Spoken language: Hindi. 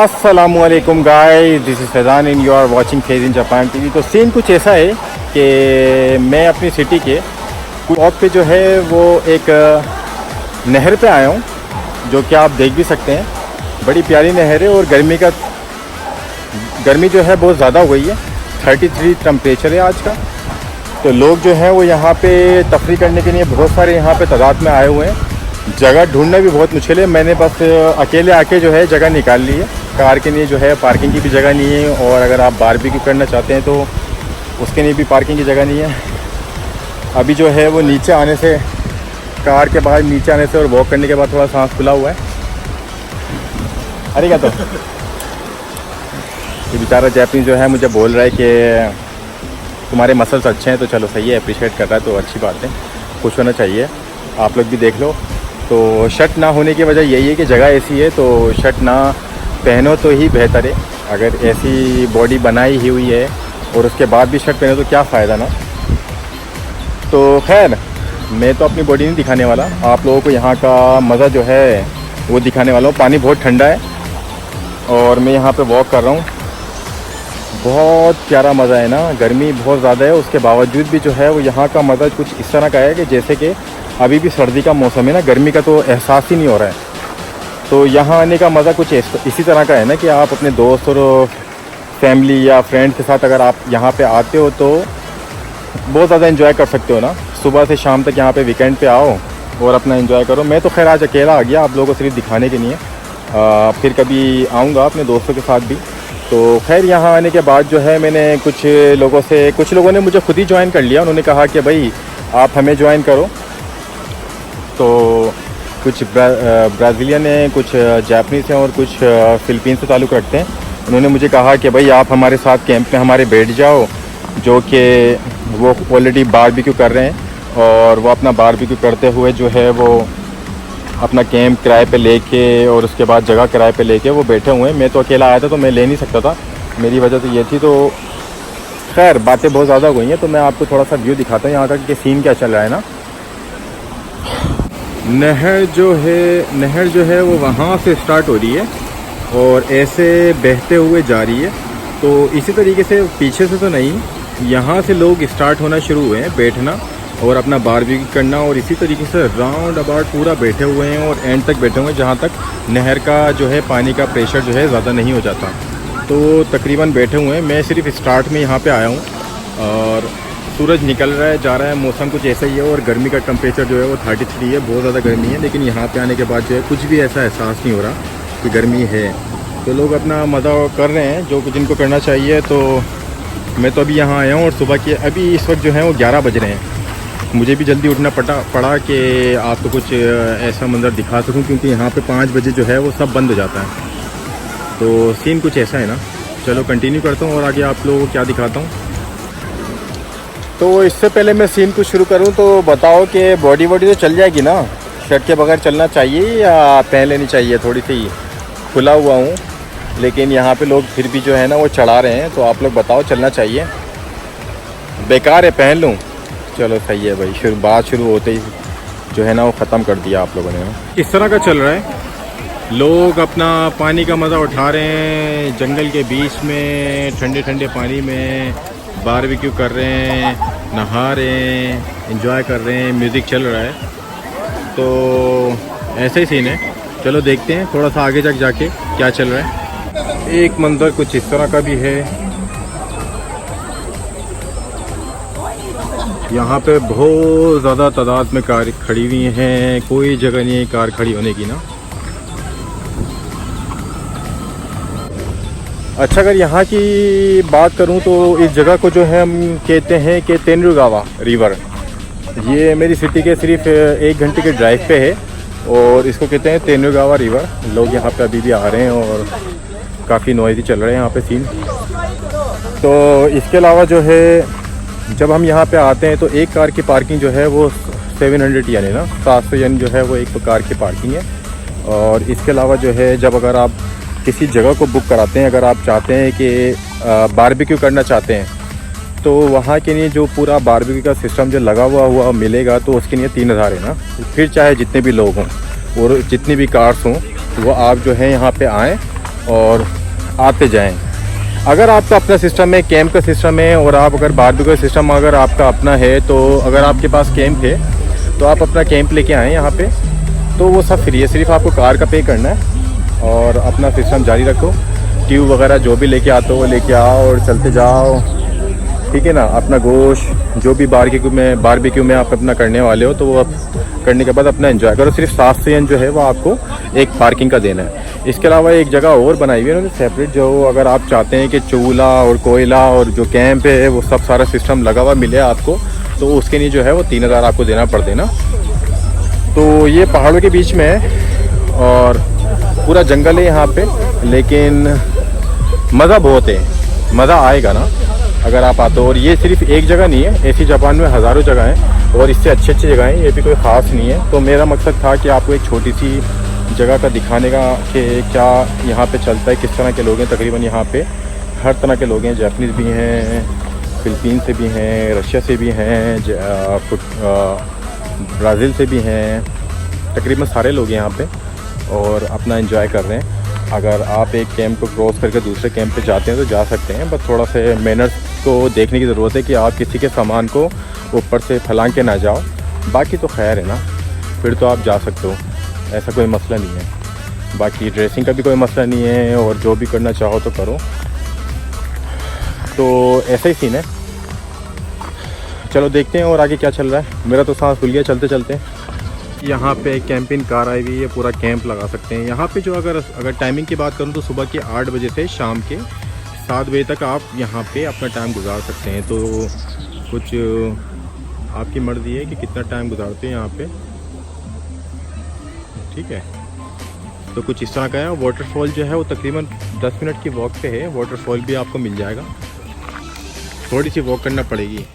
अस्सलामुअलैकुम guys, this is Faizan and you are watching Faiz in Japan TV. तो सीन कुछ ऐसा है कि मैं अपनी सिटी के टॉप पे जो है वो एक नहर पे आया हूँ, जो कि आप देख भी सकते हैं। बड़ी प्यारी नहर है और गर्मी जो है बहुत ज़्यादा हो गई है। 33 टेम्परेचर है आज का। तो लोग जो हैं वो यहाँ पे तफरी करने के लिए बहुत सारे यहाँ पे तादाद में आए हुए हैं। जगह ढूंढना भी बहुत मुश्किल है। मैंने बस अकेले आके जो है जगह निकाल ली है। कार के लिए जो है पार्किंग की भी जगह नहीं है, और अगर आप बारबेक्यू करना चाहते हैं तो उसके लिए भी पार्किंग की जगह नहीं है। अभी जो है वो नीचे आने से, कार के बाहर नीचे आने से और वॉक करने के बाद थोड़ा सांस खुला हुआ है। अरे क्या तो ये बेचारा जैपनीज जो है मुझे बोल रहा है कि तुम्हारे मसल्स अच्छे हैं, तो चलो सही है, अप्रिशिएट कर रहा है तो अच्छी बात है, खुश होना चाहिए। आप लोग भी देख लो। तो शर्ट ना होने की वजह यही है कि जगह ऐसी है, तो शर्ट ना पहनो तो ही बेहतर है। अगर ऐसी बॉडी बनाई ही हुई है और उसके बाद भी शर्ट पहनो तो क्या फ़ायदा ना। तो खैर, मैं तो अपनी बॉडी नहीं दिखाने वाला, आप लोगों को यहाँ का मज़ा जो है वो दिखाने वाला हूँ। पानी बहुत ठंडा है और मैं यहाँ पे वॉक कर रहा हूँ। बहुत प्यारा मज़ा है ना। गर्मी बहुत ज़्यादा है, उसके बावजूद भी जो है वो यहाँ का मज़ा कुछ इस तरह का है कि जैसे कि अभी भी सर्दी का मौसम है ना, गर्मी का तो एहसास ही नहीं हो रहा है। तो यहाँ आने का मज़ा कुछ इसी तरह का है ना कि आप अपने दोस्त और फैमिली या फ्रेंड के साथ अगर आप यहाँ पे आते हो तो बहुत ज़्यादा एंजॉय कर सकते हो ना। सुबह से शाम तक यहाँ पे वीकेंड पे आओ और अपना एंजॉय करो। मैं तो खैर आज अकेला आ गया आप लोगों को सिर्फ दिखाने के लिए, फिर कभी आऊँगा अपने दोस्तों के साथ भी। तो खैर, यहाँ आने के बाद जो है मैंने कुछ लोगों ने मुझे खुद ही ज्वाइन कर लिया। उन्होंने कहा कि भाई आप हमें ज्वाइन करो। तो कुछ ब्राज़ीलियन हैं, कुछ जापानीज़ हैं और कुछ फ़िलिपीन से ताल्लुक़ रखते हैं। उन्होंने मुझे कहा कि भाई आप हमारे साथ कैंप में हमारे बैठ जाओ, जो कि वो ऑलरेडी बारबेक्यू कर रहे हैं और वो अपना बारबेक्यू करते हुए जो है वो अपना कैंप किराए पे लेके और उसके बाद जगह किराए पे लेके वो बैठे हुए हैं। मैं तो अकेला आया था तो मैं ले नहीं सकता था, मेरी वजह तो ये थी। तो खैर, बातें बहुत ज़्यादा हो गई हैं, तो मैं आपको थोड़ा सा व्यू दिखाता हूँ यहाँ का कि सीन क्या चल रहा है ना। नहर जो है वो वहाँ से स्टार्ट हो रही है और ऐसे बहते हुए जा रही है। तो इसी तरीके से पीछे से तो नहीं, यहाँ से लोग स्टार्ट होना शुरू हुए हैं बैठना और अपना बारबेक्यू करना, और इसी तरीके से राउंड अबाउट पूरा बैठे हुए हैं और एंड तक बैठे हुए हैं, जहाँ तक नहर का जो है पानी का प्रेशर जो है ज़्यादा नहीं हो जाता। तो तकरीबन बैठे हुए हैं। मैं सिर्फ स्टार्ट में यहाँ पे आया हूँ और सूरज निकल रहा है, जा रहा है, मौसम कुछ ऐसा ही है और गर्मी का टेम्परेचर जो है वो 33 है, बहुत ज़्यादा गर्मी है। लेकिन यहाँ पे आने के बाद जो है कुछ भी ऐसा एहसास नहीं हो रहा कि गर्मी है। तो लोग अपना मज़ा कर रहे हैं जो जिनको करना चाहिए। तो मैं तो अभी यहाँ आया हूँ और सुबह के अभी इस वक्त जो है वो 11 बज रहे हैं। मुझे भी जल्दी उठना पड़ा कि आपको कुछ ऐसा मंजर दिखा सकूं, क्योंकि यहाँ पे 5 बजे जो है वो सब बंद हो जाता है। तो सीन कुछ ऐसा है ना। चलो कंटिन्यू करता हूँ और आगे आप लोगों को क्या दिखाता हूँ। तो इससे पहले मैं सीन कुछ शुरू करूँ तो बताओ कि बॉडी तो चल जाएगी ना, शर्ट के बगैर चलना चाहिए या पहन लेनी चाहिए। थोड़ी सी खुला हुआ हूँ लेकिन यहाँ पे लोग फिर भी जो है ना वो चढ़ा रहे हैं। तो आप लोग बताओ, चलना चाहिए बेकार है, पहन लूँ? चलो सही है भाई। बात शुरू होते ही जो है ना वो ख़त्म कर दिया आप लोगों ने। इस तरह का चल रहा है, लोग अपना पानी का मज़ा उठा रहे हैं। जंगल के बीच में ठंडे ठंडे पानी में बारबेक्यू कर रहे हैं, नहा रहे हैं, एंजॉय कर रहे हैं, म्यूज़िक चल रहा है। तो ऐसे ही सीन है। चलो देखते हैं थोड़ा सा आगे जाके क्या चल रहा है। एक मंज़र कुछ इस तरह का भी है। यहाँ पे बहुत ज़्यादा तादाद में कार खड़ी हुई हैं, कोई जगह नहीं है कार खड़ी होने की ना। अच्छा, अगर यहाँ की बात करूँ तो इस जगह को जो है हम कहते हैं कि तेनुगावा रिवर। ये मेरी सिटी के सिर्फ 1 घंटे के ड्राइव पे है और इसको कहते हैं तेनुगावा रिवर। लोग यहाँ पे अभी भी आ रहे हैं और काफ़ी नॉइज़ी चल रहे हैं यहाँ पे सीन। तो इसके अलावा जो है जब हम यहाँ पे आते हैं तो एक कार की पार्किंग जो है वो 700 यानी ना 700 यानी जो है वो एक कार की पार्किंग है। और इसके अलावा जो है जब अगर आप किसी जगह को बुक कराते हैं, अगर आप चाहते हैं कि बारबेक्यू करना चाहते हैं, तो वहाँ के लिए जो पूरा बारबेक्यू का सिस्टम जो लगा हुआ मिलेगा, तो उसके लिए 3000 है ना। फिर चाहे जितने भी लोग हों और जितनी भी कार्स हों, वो आप जो है यहाँ पे आएँ और आते जाएं। अगर आपका अपना सिस्टम है, कैंप का सिस्टम है, और आप अगर बारबेक्यू का सिस्टम अगर आपका अपना है, तो अगर आपके पास कैंप है तो आप अपना कैंप लेके आएँ यहाँ पे, तो वो सब फ्री है। सिर्फ आपको कार का पे करना है और अपना सिस्टम जारी रखो। ट्यूब वगैरह जो भी लेके आते हो वो लेके आओ और चलते जाओ, ठीक है ना। अपना गोश्त जो भी बारबेक्यू में आप अपना करने वाले हो, तो वो आप करने के बाद अपना एंजॉय करो। सिर्फ 700 येन जो है वो आपको एक पार्किंग का देना है। इसके अलावा एक जगह और बनाई हुई है उन्होंने सेपरेट, जो अगर आप चाहते हैं कि चूल्हा और कोयला और जो कैंप है वो सब सारा सिस्टम लगा हुआ मिले आपको, तो उसके लिए जो है वो 3000 आपको देना पड़ देना। तो ये पहाड़ों के बीच में है और पूरा जंगल है यहाँ पे, लेकिन मज़ा बहुत है, मज़ा आएगा ना अगर आप आते हो। और ये सिर्फ एक जगह नहीं है, ऐसी जापान में हज़ारों जगह हैं और इससे अच्छी अच्छी जगह हैं, ये भी कोई ख़ास नहीं है। तो मेरा मकसद था कि आपको एक छोटी सी जगह का दिखाने का कि क्या यहाँ पे चलता है, किस तरह के लोग हैं। तकरीबन यहाँ पे हर तरह के लोग हैं, जापानीज़ भी हैं, फ़िलिपीन से भी हैं, रशिया से भी हैं, ब्राज़ील से भी हैं, तकरीबन सारे लोग हैं यहाँ पे और अपना एंजॉय कर रहे हैं। अगर आप एक कैंप को क्रॉस करके दूसरे कैंप पे जाते हैं तो जा सकते हैं, बस थोड़ा से मैनर्स को देखने की ज़रूरत है कि आप किसी के सामान को ऊपर से फैलांग के ना जाओ। बाकी तो खैर है ना, फिर तो आप जा सकते हो, ऐसा कोई मसला नहीं है। बाकी ड्रेसिंग का भी कोई मसला नहीं है और जो भी करना चाहो तो करो। तो ऐसा ही सीन है। चलो देखते हैं और आगे क्या चल रहा है। मेरा तो सांस खुल गया चलते चलते। यहाँ पे कैंपिंग कार आई हुई है, पूरा कैंप लगा सकते हैं यहाँ पे। जो अगर टाइमिंग की बात करूँ तो सुबह के 8 बजे से शाम के 7 बजे तक आप यहाँ पे अपना टाइम गुजार सकते हैं। तो कुछ आपकी मर्ज़ी है कि कितना टाइम गुजारते हैं यहाँ पे, ठीक है। तो कुछ इस तरह का है। वाटरफॉल जो है वो तकरीबन 10 मिनट की वॉक पे है। वाटरफॉल भी आपको मिल जाएगा, थोड़ी सी वॉक करना पड़ेगी।